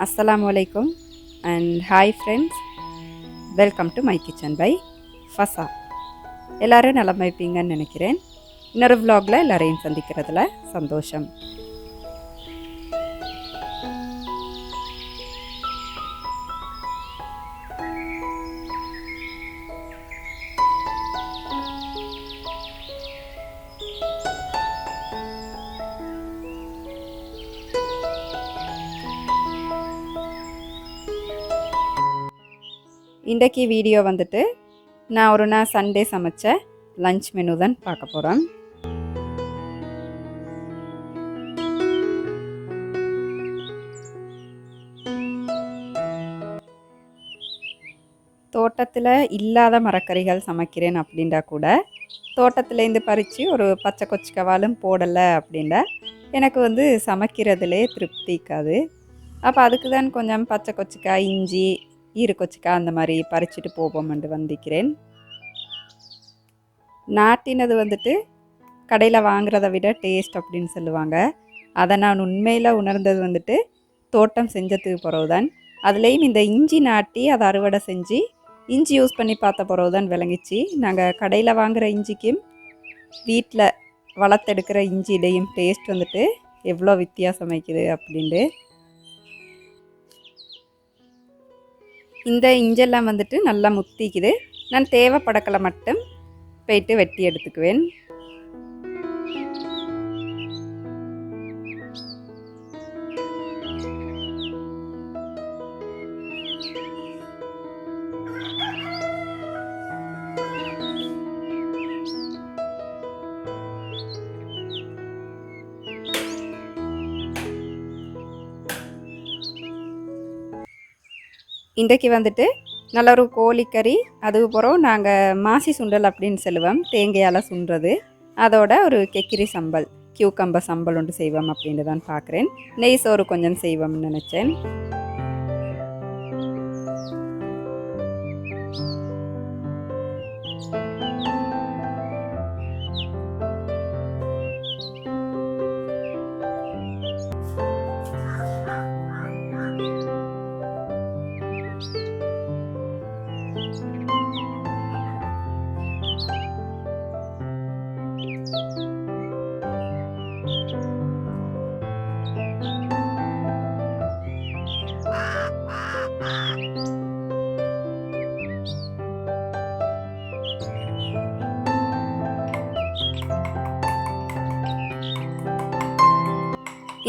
Assalamualaikum and hi friends, welcome to my kitchen by Fasa. எல்லாரும் நலமா இருப்பீங்கன்னு நினைக்கிறேன். இன்னொரு vlogல எல்லாரையும் சந்திக்கிறதுல சந்தோஷம். இன்றைக்கி வீடியோ வந்துட்டு நான் ஒரு நாள் சண்டே சமைச்ச லஞ்ச் மெனு தான் பார்க்க போகிறேன். தோட்டத்தில் இல்லாத மரக்கறிகள் சமைக்கிறேன் அப்படின்டா கூட தோட்டத்துலேருந்து பறித்து ஒரு பச்சை கொச்சிக்கவாலும் போடலை அப்படின்டா எனக்கு சமைக்கிறதுலே திருப்தி இருக்காது. அப்போ அதுக்கு தான் கொஞ்சம் பச்சை கொச்சிக்காய், இஞ்சி, ஈரக்கொச்சிக்காய் அந்த மாதிரி பறிச்சுட்டு போவோம்னு வந்திக்கிறேன். நாட்டினது கடையில் வாங்குறத விட டேஸ்ட் அப்படின்னு சொல்லுவாங்க. அதை நான் உண்மையில் உணர்ந்தது தோட்டம் செஞ்சதுக்கு பிறகு தான். அதுலேயும் இந்த இஞ்சி நாட்டி அதை அறுவடை செஞ்சு இஞ்சி யூஸ் பண்ணி பார்த்த பிறகு தான் விளங்கிச்சு. நாங்கள் கடையில் வாங்குகிற இஞ்சிக்கும் வீட்டில் வளர்த்தெடுக்கிற இஞ்சியிலையும் டேஸ்ட் எவ்வளோ வித்தியாசம் வைக்குது அப்படின்ட்டு. இந்த இஞ்செல்லாம் நல்லா முத்திக்குது. நான் தேவைப்படக்கலை மட்டும் போயிட்டு வெட்டி எடுத்துக்குவேன். இன்றைக்கு நல்ல ஒரு கோழிக்கறி, அதுக்கப்புறம் நாங்கள் மாசி சுண்டல் அப்படின்னு சொல்லுவோம், தேங்காயால் சுண்டுறது. அதோட ஒரு கெக்கிரி சம்பல், கியூக்கம்பர் சம்பல் ஒன்று செய்வோம் அப்படின்னு தான் பார்க்குறேன். நெய் சோறு கொஞ்சம் செய்வோம்னு நினச்சேன்.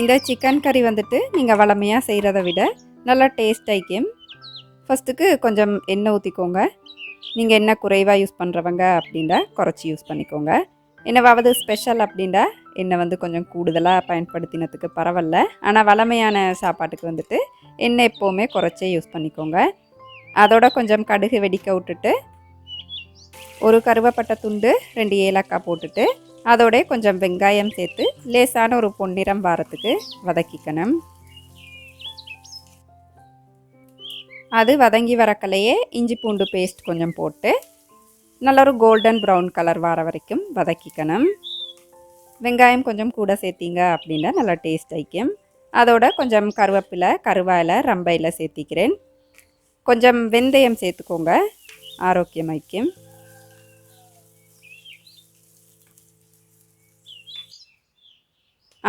இந்த சிக்கன் கறி நீங்கள் வளமையாக செய்கிறத விட நல்லா டேஸ்ட் ஆகிக்கும். ஃபஸ்ட்டுக்கு கொஞ்சம் எண்ணெய் ஊற்றிக்கோங்க. நீங்கள் எண்ணெய் குறைவாக யூஸ் பண்ணுறவங்க அப்படின்னா குறைச்சி யூஸ் பண்ணிக்கோங்க. என்னவாவது ஸ்பெஷல் அப்படின்னா எண்ணெய் கொஞ்சம் கூடுதலாக பயன்படுத்தினதுக்கு பரவாயில்ல. ஆனால் வளமையான சாப்பாட்டுக்கு எண்ணெய் எப்போவுமே குறைச்சே யூஸ் பண்ணிக்கோங்க. அதோட கொஞ்சம் கடுகு வெடிக்க விட்டுட்டு ஒரு கருவேப்பட்டை துண்டு, 2 ஏலக்காய் போட்டுட்டு அதோட கொஞ்சம் வெங்காயம் சேர்த்து லேசான ஒரு பொன்னிறம் வாரத்துக்கு வதக்கிக்கணும். அது வதங்கி வரக்கலையே இஞ்சி பூண்டு பேஸ்ட் கொஞ்சம் போட்டு நல்ல ஒரு கோல்டன் ப்ரௌன் கலர் வர வரைக்கும் வதக்கிக்கணும். வெங்காயம் கொஞ்சம் கூட சேர்த்திங்க அப்படின்னா நல்லா டேஸ்ட் ஆகிக்கும். அதோட கொஞ்சம் கருவேப்பிலை, கருவாயில், ரம்பையில் சேர்த்திக்கிறேன். கொஞ்சம் வெந்தயம் சேர்த்துக்கோங்க, ஆரோக்கியமாய்க்கும்.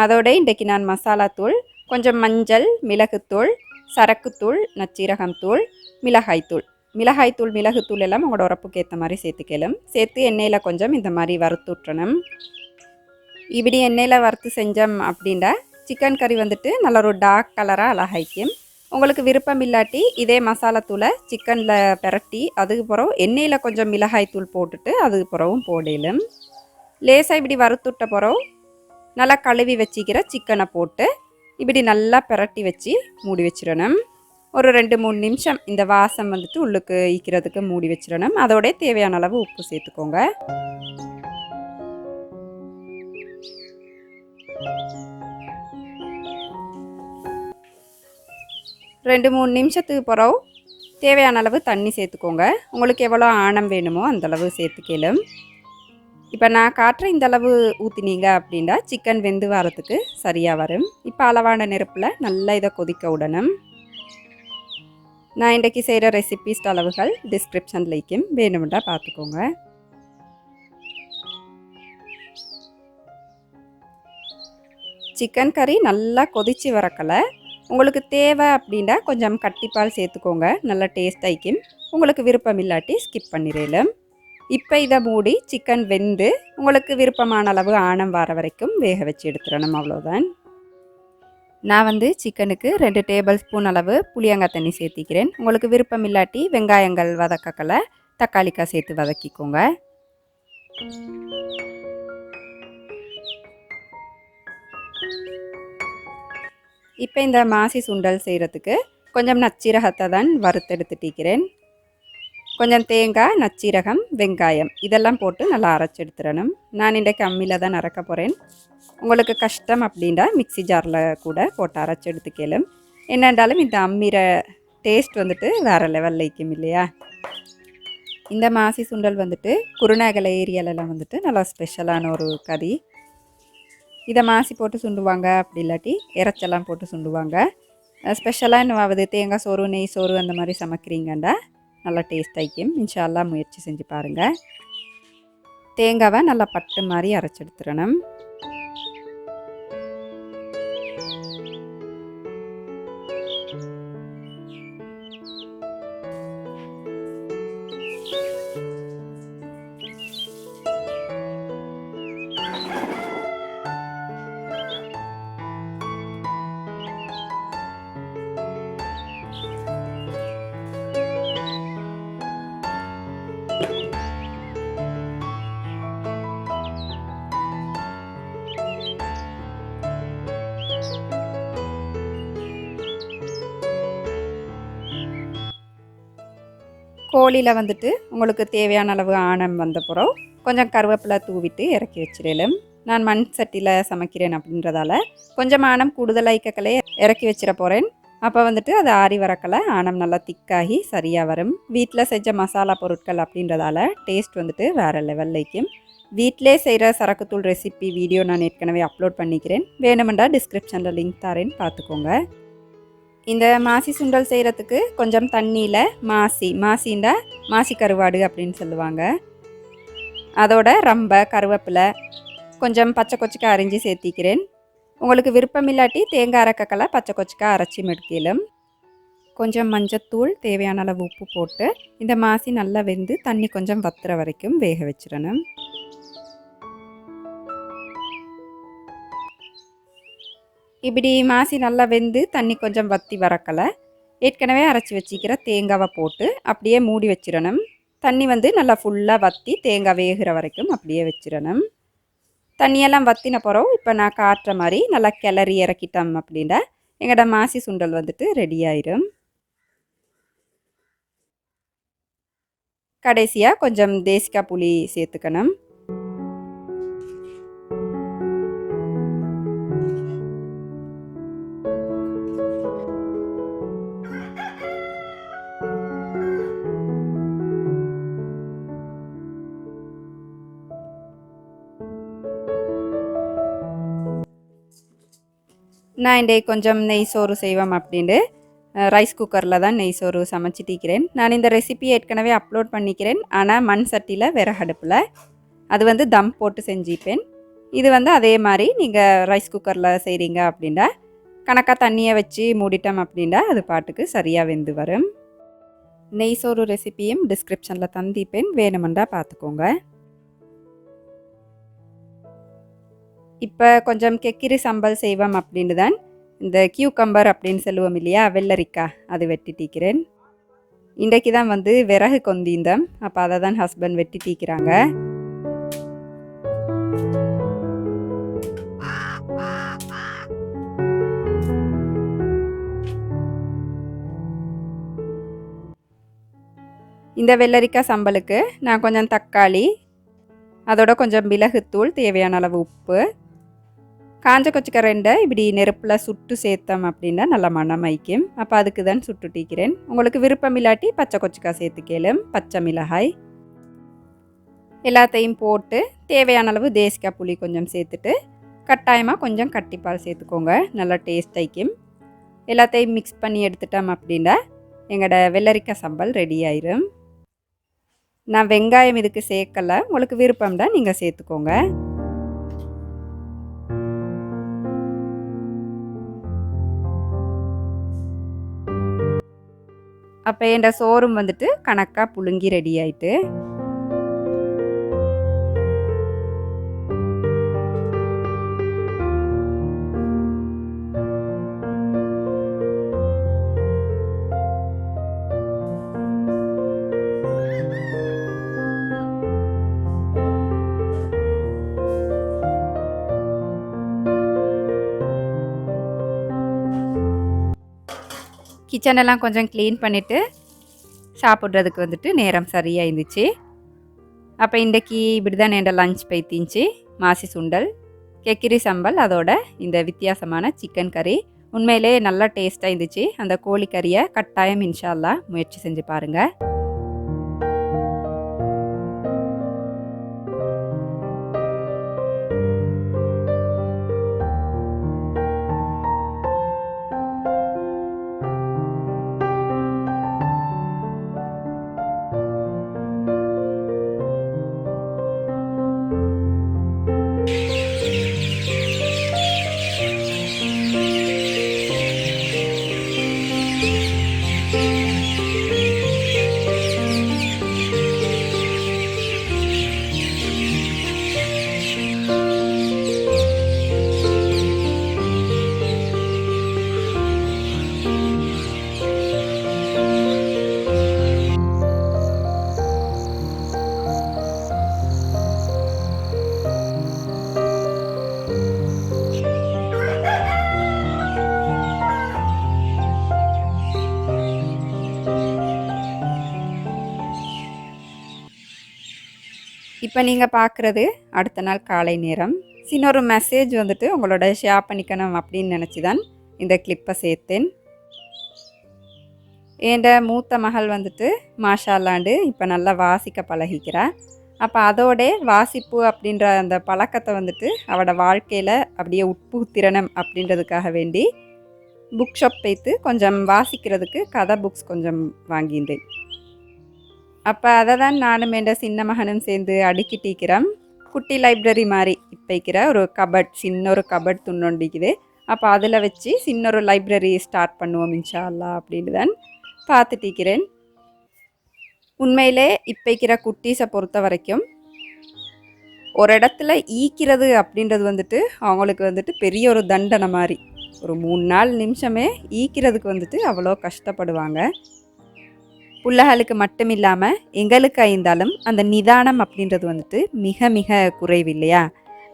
அதோட இன்றைக்கு நான் மசாலாத்தூள், கொஞ்சம் மஞ்சள், மிளகுத்தூள், சரக்குத்தூள், நச்சீரகம் தூள், மிளகாய்த்தூள், மிளகுத்தூள் எல்லாம் உங்களோட உரப்புக்கு ஏற்ற மாதிரி சேர்த்துக்கலாம். சேர்த்து எண்ணெயில் கொஞ்சம் இந்த மாதிரி வறுத்து விட்டுறணும். இப்படி எண்ணெயில் வறுத்து செஞ்சோம் அப்படின்னா சிக்கன் கறி நல்ல ஒரு டார்க் கலராக அழகாய்க்கும். உங்களுக்கு விருப்பம் இல்லாட்டி இதே மசாலாத்தூளை சிக்கனில் பிரட்டி அதுக்கப்புறம் எண்ணெயில் கொஞ்சம் மிளகாய்த்தூள் போட்டுட்டு அதுக்கப்புறவும் போடலும். லேசாக இப்படி வறுத்துட்ட பிறகு நல்லா கழுவி வச்சிக்கிற சிக்கனை போட்டு இப்படி நல்லா பிரட்டி வச்சு மூடி வச்சிடணும். ஒரு 2-3 நிமிஷம் இந்த வாசம் உள்ளுக்கு ஈக்கிறதுக்கு மூடி வச்சிடணும். அதோட தேவையான அளவு உப்பு சேர்த்துக்கோங்க. ரெண்டு 3 நிமிஷத்துக்கு பிறகு தேவையான அளவு தண்ணி சேர்த்துக்கோங்க. உங்களுக்கு எவ்வளோ ஆணம் வேணுமோ அந்தளவு சேர்த்துக்கலாம். இப்போ நான் காட்டுற இந்த அளவு ஊற்றினீங்க அப்படின்னா சிக்கன் வெந்து வரத்துக்கு சரியாக வரும். இப்போ அளவான நெருப்பில் நல்லா இதை கொதிக்க விடணும். நான் இன்றைக்கி செய்கிற ரெசிபீஸ் அளவுகள் டிஸ்கிரிப்ஷனில் இருக்கும், வேணுமெண்டா பார்த்துக்கோங்க. சிக்கன் கறி நல்லா கொதித்து வரக்கலை. உங்களுக்கு தேவை அப்படின்னா கொஞ்சம் கட்டிப்பால் சேர்த்துக்கோங்க, நல்லா டேஸ்ட் ஆயிக்கும். உங்களுக்கு விருப்பம் இல்லாட்டி ஸ்கிப் பண்ணிடலாம். இப்போ இதை மூடி சிக்கன் வெந்து உங்களுக்கு விருப்பமான அளவு ஆணம் வர வரைக்கும் வேக வச்சு எடுத்துடணும், அவ்வளோதான். நான் சிக்கனுக்கு 2 டேபிள் ஸ்பூன் அளவு புளியங்காய் தண்ணி சேர்த்திக்கிறேன். உங்களுக்கு விருப்பம் இல்லாட்டி வெங்காயங்கள் வதக்கலை தக்காளிக்காய் சேர்த்து வதக்கிக்கோங்க. இப்போ இந்த மாசி சுண்டல் செய்கிறதுக்கு கொஞ்சம் நச்சீரகத்தை தான் வறுத்தெடுத்துட்டிக்கிறேன். கொஞ்சம் தேங்காய், நச்சீரகம், வெங்காயம் இதெல்லாம் போட்டு நல்லா அரைச்சி எடுத்துடணும். நான் இன்றைக்கு அம்மியில் தான் அரைக்க போகிறேன். உங்களுக்கு கஷ்டம் அப்படின்னா மிக்சி ஜாரில் கூட போட்டு அரைச்சி எடுத்துக்கலும். என்னென்றாலும் இந்த அம்மிற டேஸ்ட் வேறு லெவலில் இருக்கும் இல்லையா. இந்த மாசி சுண்டல் குருநாகலை ஏரியாலெலாம் நல்லா ஸ்பெஷலான ஒரு கறி. இதை மாசி போட்டு சுண்டுவாங்க, அப்படி இல்லாட்டி இறைச்செல்லாம் போட்டு சுண்டுவாங்க. ஸ்பெஷலாக இன்னும் தேங்காய் சோறு, நெய் சோறு அந்த மாதிரி சமைக்கிறீங்கண்டா நல்லா டேஸ்ட் ஆகிக்கும். இன்ஷா அல்லாஹ் முயற்சி செஞ்சு பாருங்கள். தேங்காவை நல்லா பட்டு மாதிரி அரைச்சி எடுத்துடணும். கோழியில் உங்களுக்கு தேவையான அளவு ஆணம் வந்த பிறகு கொஞ்சம் கருவேப்பிலை தூவிட்டு இறக்கி வச்சிடலும். நான் மண் சட்டியில் சமைக்கிறேன் அப்படின்றதால கொஞ்சம் ஆணம் கூடுதலாய்க்கலே இறக்கி வச்சிட போகிறேன். அப்போ அது ஆறி வரக்கலை ஆணம் நல்லா திக்காகி சரியாக வரும். வீட்டில் செஞ்ச மசாலா பொருட்கள் அப்படின்றதால டேஸ்ட் வேறு லெவலில் இருக்கும். வீட்டிலே செய்கிற சரக்குத்தூள் ரெசிபி வீடியோ நான் ஏற்கனவே அப்லோட் பண்ணிக்கிறேன், வேணுமெண்டா டிஸ்கிரிப்ஷனில் லிங்க் தரேன்னு பார்த்துக்கோங்க. இந்த மாசி சுண்டல் செய்கிறதுக்கு கொஞ்சம் தண்ணியில் மாசிண்டா மாசி கருவாடு அப்படின்னு சொல்லுவாங்க, அதோட ரம்பை, கருவேப்பிலை, கொஞ்சம் பச்சை கொச்சிக்காய் அரைஞ்சி சேர்த்திக்கிறேன். உங்களுக்கு விருப்பம் இல்லாட்டி தேங்காய் அரைக்கலை பச்சை கொச்சிக்காய் அரைச்சி மெடுக்கலாம். கொஞ்சம் மஞ்சத்தூள், தேவையான அளவு உப்பு போட்டு இந்த மாசி நல்லா வெந்து தண்ணி கொஞ்சம் வத்துற வரைக்கும் வேக வச்சிடணும். இப்படி மாசி நல்லா வெந்து தண்ணி கொஞ்சம் வற்றி வரக்கலை ஏற்கனவே அரைச்சி வச்சிக்கிற தேங்காவை போட்டு அப்படியே மூடி வச்சிடணும். தண்ணி நல்லா ஃபுல்லாக வற்றி தேங்காய் வேகிற வரைக்கும் அப்படியே வச்சிடணும். தண்ணியெல்லாம் வற்றின பிறகு இப்போ நான் காட்டுற மாதிரி நல்லா கிளறி இறக்கிட்டோம் அப்படின்னா எங்களோட மாசி சுண்டல் ரெடி ஆயிரும். கடைசியாக கொஞ்சம் தேசிக்காய் புளி சேர்த்துக்கணும். நான் இன்றைக்கு கொஞ்சம் நெய் சோறு செய்வோம் அப்படின்ட்டு ரைஸ் குக்கரில் தான் நெய் சோறு சமைச்சிட்டிக்கிறேன். நான் இந்த ரெசிபி ஏற்கனவே அப்லோட் பண்ணிக்கிறேன், ஆனால் மண் சட்டியில் விறகடுப்பில் அது தம் போட்டு செஞ்சுப்பேன். இது அதே மாதிரி நீங்கள் ரைஸ் குக்கரில் செய்கிறீங்க அப்படின்னா கணக்காக தண்ணியை வச்சு மூடிட்டோம் அப்படின்னா அது பாட்டுக்கு சரியாக வெந்து வரும். நெய் சோறு ரெசிபியும் டிஸ்கிரிப்ஷனில் தந்திப்பேன், வேணுமெண்டா பார்த்துக்கோங்க. இப்போ கொஞ்சம் கெக்கிரி சம்பல் செய்வோம் அப்படின்னு தான் இந்த கியூக்கம்பர் அப்படின்னு சொல்லுவோம் இல்லையா, வெள்ளரிக்காய், அது வெட்டிட்டிக்கிறேன். இன்றைக்கு தான் விறகு கொந்திந்தம், அப்போ அதை தான் ஹஸ்பண்ட் வெட்டிட்டிக்கிறாங்க. இந்த வெள்ளரிக்காய் சம்பலுக்கு நான் கொஞ்சம் தக்காளி, அதோட கொஞ்சம் மிளகுத்தூள், தேவையான அளவு உப்பு, காஞ்ச கொச்சிக்கரண்டை இப்படி நெருப்பில் சுட்டு சேர்த்தோம் அப்படின்னா நல்லா மணம் வைக்கும். அப்போ அதுக்கு தான் சுட்டுட்டிக்கிறேன். உங்களுக்கு விருப்பம் இல்லாட்டி பச்சை கொச்சிக்காய் சேர்த்துக்கலும், பச்சை மிளகாய். எல்லாத்தையும் போட்டு தேவையான அளவு தேசிக்காய் புளி கொஞ்சம் சேர்த்துட்டு கட்டாயமாக கொஞ்சம் கட்டிப்பால் சேர்த்துக்கோங்க, நல்லா டேஸ்ட் ஆயிக்கும். எல்லாத்தையும் மிக்ஸ் பண்ணி எடுத்துட்டோம் அப்படின்னா எங்களோட வெள்ளரிக்காய் சம்பல் ரெடி ஆயிரும். நான் வெங்காயம் இதுக்கு சேர்க்கலை, உங்களுக்கு விருப்பம்னா நீங்கள் சேர்த்துக்கோங்க. அப்போ என் சோறும் வந்துட்டு கணக்காக புழுங்கி ரெடி ஆயிட்டு. கிச்சனெல்லாம் கொஞ்சம் க்ளீன் பண்ணிவிட்டு சாப்பிட்றதுக்கு வந்துட்டு நேரம் சரியாக இருந்துச்சு. அப்போ இன்றைக்கி இப்படி தான் என் லஞ்ச் பைத்திச்சு. மாசி சுண்டல், கெக்கிரி சம்பல், அதோட இந்த வித்தியாசமான சிக்கன் கறி உண்மையிலே நல்லா டேஸ்ட்டாக இருந்துச்சு. அந்த கோழிக்கறியை கட்டாயம் இன்ஷா அல்லாஹ் முயற்சி செஞ்சு பாருங்கள். இப்போ நீங்கள் பார்க்குறது அடுத்த நாள் காலை நேரம். சின்னொரு மெசேஜ் வந்துட்டு உங்களோட ஷேர் பண்ணிக்கணும் அப்படின்னு நினச்சி தான் இந்த கிளிப்பை சேர்த்தேன். என் மூத்த மகள் வந்துட்டு மாஷால்லாண்டு இப்போ நல்லா வாசிக்க பழகிக்கிறா. அப்போ அதோட வாசிப்பு அப்படின்ற அந்த பழக்கத்தை வந்துட்டு அவளோட வாழ்க்கையில் அப்படியே உட்புத்திறனம் அப்படின்றதுக்காக வேண்டி புக் ஷாப் போய்த்து கொஞ்சம் வாசிக்கிறதுக்கு கதை புக்ஸ் கொஞ்சம் வாங்கியிருந்தேன். அப்போ அதை தான் நானும் என் சின்ன மகனும் சேர்ந்து அடுக்கிட்டிக்கிறோம். குட்டி லைப்ரரி மாதிரி இப்போக்கிற ஒரு கபட், சின்ன ஒரு கபட் துண்ணொண்டிக்குது. அப்போ அதில் வச்சு சின்ன ஒரு லைப்ரரி ஸ்டார்ட் பண்ணுவோம் இன்ஷா அல்லாஹ் அப்படின்னு தான் பார்த்துட்டிக்கிறேன். உண்மையிலே இப்போக்கிற குட்டீஸை பொறுத்த வரைக்கும் ஒரு இடத்துல ஈக்கிறது அப்படின்றது வந்துட்டு அவங்களுக்கு வந்துட்டு பெரிய ஒரு தண்டனை மாதிரி. ஒரு 3-4 நிமிஷமே ஈக்கிறதுக்கு வந்துட்டு அவ்வளோ கஷ்டப்படுவாங்க. பிள்ளைகளுக்கு மட்டும் இல்லாமல் எங்களுக்கு இருந்தாலும் அந்த நிதானம் அப்படின்றது வந்துட்டு மிக மிக குறைவு இல்லையா?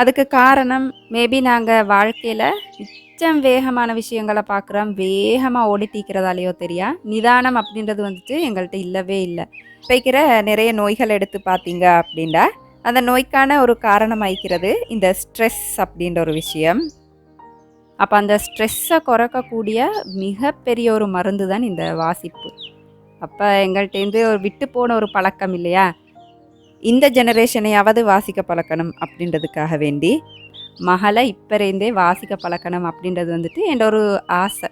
அதுக்கு காரணம் மேபி நாங்கள் வாழ்க்கையில் மிச்சம் வேகமான விஷயங்களை பார்க்குறோம், வேகமாக ஓடிட்டிக்கிறதாலேயோ தெரியா, நிதானம் அப்படின்றது வந்துட்டு எங்கள்கிட்ட இல்லவே இல்லை. இப்போக்கிற நிறைய நோய்கள் எடுத்து பார்த்தீங்க அப்படின்னா அந்த நோய்க்கான ஒரு காரணமாய்க்கிறது இந்த ஸ்ட்ரெஸ் அப்படின்ற ஒரு விஷயம். அப்போ அந்த ஸ்ட்ரெஸ்ஸை குறைக்கக்கூடிய மிகப்பெரிய ஒரு மருந்து தான் இந்த வாசிப்பு. அப்போ எங்கள்கிட்டேருந்து ஒரு விட்டு போன ஒரு பழக்கம் இல்லையா, இந்த ஜெனரேஷனையாவது வாசிக்க பழக்கணும் அப்படின்றதுக்காக வேண்டி மகளை இப்போருந்தே வாசிக்க பழக்கணும் அப்படின்றது வந்துட்டு என் ஒரு ஆசை.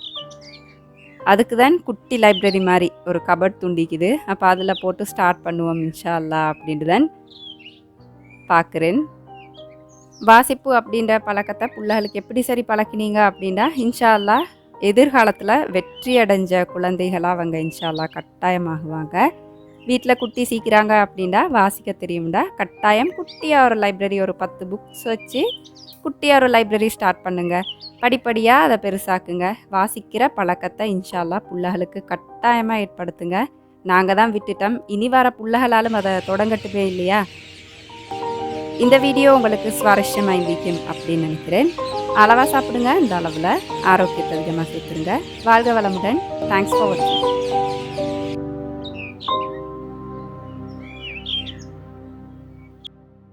அதுக்கு தான் குட்டி லைப்ரரி மாதிரி ஒரு கபட் துண்டிக்குது. அப்போ அதில் போட்டு ஸ்டார்ட் பண்ணுவோம் இன்ஷா அல்லாஹ் அப்படின்ட்டு தான் பார்க்குறேன். வாசிப்பு அப்படின்ற பழக்கத்தை பிள்ளைகளுக்கு எப்படி சரி பழக்கினீங்க அப்படின்னா இன்ஷா அல்லாஹ் எதிர்காலத்தில் வெற்றி அடைஞ்ச குழந்தைகளாக அவங்க இன்ஷா அல்லாஹ் கட்டாயமாகுவாங்க. வீட்டில் குட்டி சீக்கிறாங்க அப்படின்னா வாசிக்க தெரியும்டா கட்டாயம் குட்டியாக ஒரு லைப்ரரி ஒரு 10 புக்ஸ் வச்சு குட்டியாக ஒரு லைப்ரரி ஸ்டார்ட் பண்ணுங்கள். படிப்படியாக அதை பெருசாக்குங்க. வாசிக்கிற பழக்கத்தை இன்ஷா அல்லாஹ் பிள்ளைகளுக்கு கட்டாயமாக ஏற்படுத்துங்க. நாங்கள் தான் விட்டுட்டோம், இனி வர பிள்ளைகளாலும் அதை தொடங்கட்டுமே இல்லையா? இந்த வீடியோ உங்களுக்கு சுவாரஸ்யமாக இருக்கும் அப்படின்னு நினைக்கிறேன். அளவாக சாப்பிடுங்க, இந்த அளவில் ஆரோக்கியத்தை அதிகமாக சேர்த்துருங்க. வாழ்க வளமுடன். தேங்க்ஸ் ஃபார் வாட்சிங்.